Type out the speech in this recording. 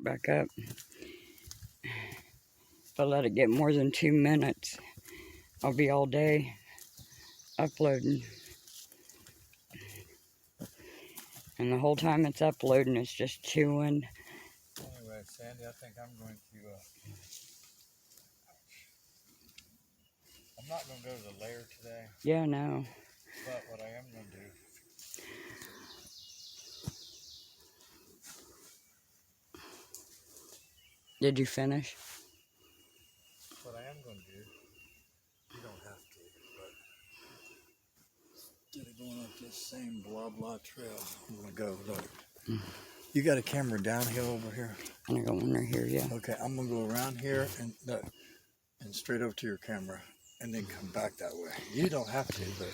start back up. If I let it get more than 2 minutes, I'll be all day uploading. And the whole time it's uploading, it's just chewing. Anyway, Sandy, I think I'm going to, I'm not going to go to the lair today. Yeah, no. But what I am going to do, Did you finish? what I am going to do, you don't have to, but instead of going up this same blah blah trail, I'm going to go, look. You got a camera downhill over here? I'm going to go under here, yeah. Okay, I'm going to go around here and look, and straight over to your camera, and then come back that way. You don't have to, but